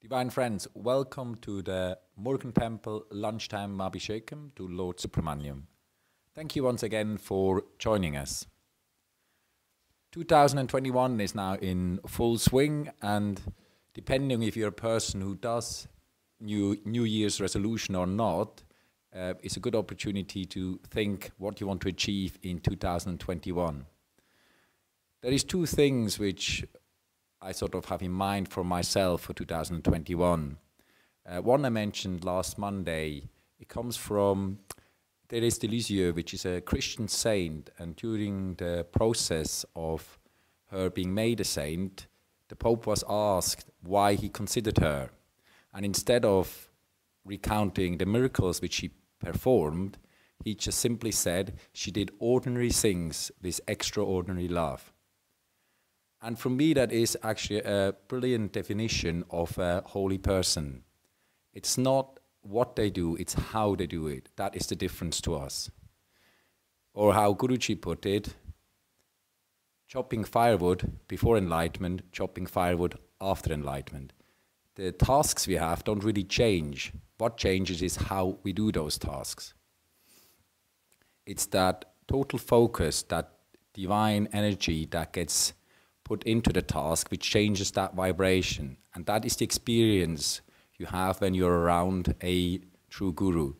Divine friends, welcome to the Morgentemple lunchtime Abhishekam to Lord Subramaniam. Thank you once again for joining us. 2021 is now in full swing, and depending if you're a person who does New Year's resolution or not, it's a good opportunity to think what you want to achieve in 2021. There is two things which I sort of have in mind for myself for 2021. One I mentioned last Monday. It comes from Thérèse de Lisieux, which is a Christian saint, and during the process of her being made a saint, the Pope was asked why he considered her. And instead of recounting the miracles which she performed, he just simply said she did ordinary things with extraordinary love. And for me, that is actually a brilliant definition of a holy person. It's not what they do, it's how they do it. That is the difference to us. Or how Guruji put it, chopping firewood before enlightenment, chopping firewood after enlightenment. The tasks we have don't really change. What changes is how we do those tasks. It's that total focus, that divine energy that gets put into the task, which changes that vibration. And that is the experience you have when you're around a true guru.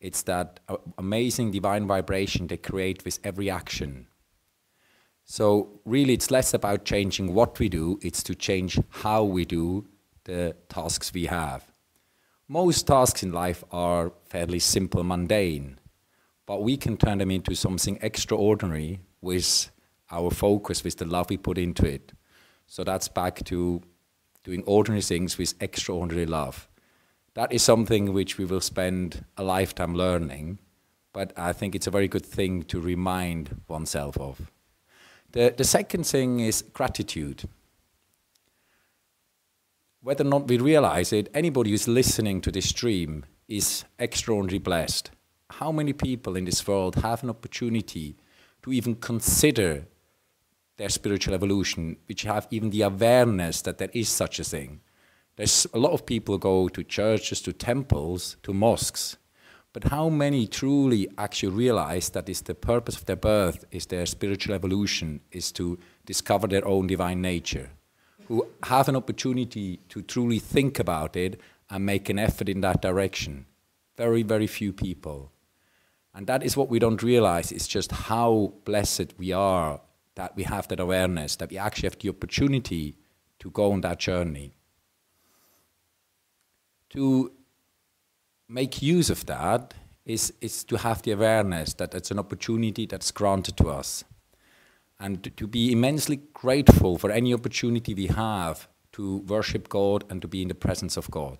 It's that amazing divine vibration they create with every action. So really it's less about changing what we do, it's to change how we do the tasks we have. Most tasks in life are fairly simple, mundane, but we can turn them into something extraordinary with our focus, with the love we put into it. So that's back to doing ordinary things with extraordinary love. That is something which we will spend a lifetime learning, but I think it's a very good thing to remind oneself of. The second thing is gratitude. Whether or not we realize it, anybody who's listening to this stream is extraordinarily blessed. How many people in this world have an opportunity to even consider their spiritual evolution, which have even the awareness that there is such a thing? There's a lot of people go to churches, to temples, to mosques, but how many truly actually realize that is the purpose of their birth, is their spiritual evolution, is to discover their own divine nature, who have an opportunity to truly think about it and make an effort in that direction? Very, very few people. And that is what we don't realize, is just how blessed we are that we have that awareness, that we actually have the opportunity to go on that journey. To make use of that is to have the awareness that it's an opportunity that's granted to us. And to be immensely grateful for any opportunity we have to worship God and to be in the presence of God.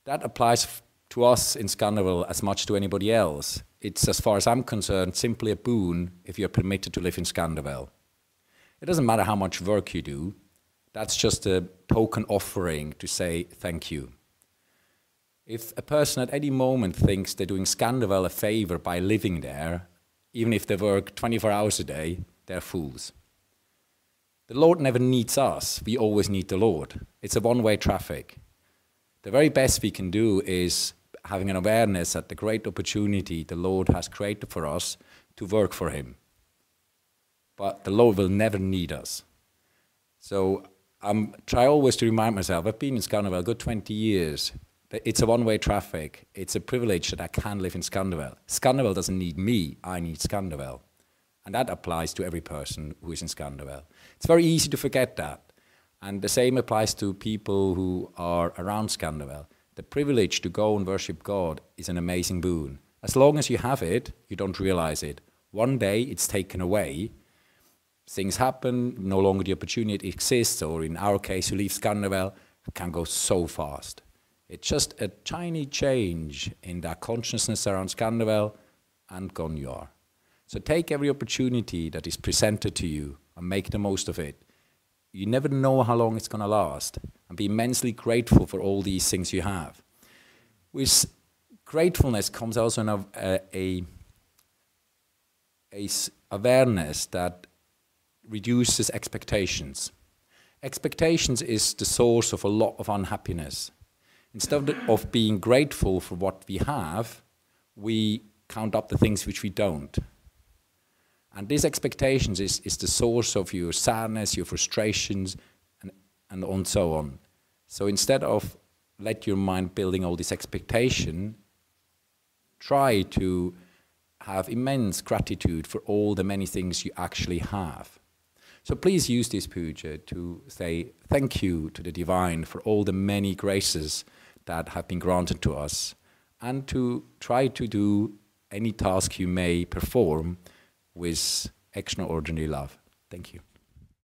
That applies to us in Skanderville as much to anybody else. It's, as far as I'm concerned, simply a boon if you're permitted to live in Skanderville. It doesn't matter how much work you do. That's just a token offering to say thank you. If a person at any moment thinks they're doing Skanderville a favor by living there, even if they work 24 hours a day, they're fools. The Lord never needs us. We always need the Lord. It's a one-way traffic. The very best we can do is having an awareness that the great opportunity the Lord has created for us to work for Him. But the Lord will never need us. So I try always to remind myself, I've been in Skanderville a good 20 years. It's a one-way traffic. It's a privilege that I can live in Skanderville. Skanderville doesn't need me, I need Skanderville. And that applies to every person who is in Skanderville. It's very easy to forget that. And the same applies to people who are around Skanderville. The privilege to go and worship God is an amazing boon. As long as you have it, you don't realize it. One day it's taken away. Things happen, no longer the opportunity exists, or in our case, you leave Skanderville, it can go so fast. It's just a tiny change in that consciousness around Skanderville, and gone you are. So take every opportunity that is presented to you and make the most of it. You never know how long it's going to last, and be immensely grateful for all these things you have. With gratefulness comes also an awareness that reduces expectations. expectations is the source of a lot of unhappiness. Instead of being grateful for what we have, we count up the things which we don't. And these expectations is the source of your sadness, your frustrations, and so on. So instead of let your mind building all this expectation, try to have immense gratitude for all the many things you actually have. So please use this puja to say thank you to the Divine for all the many graces that have been granted to us, and to try to do any task you may perform with extraordinary love. Thank you.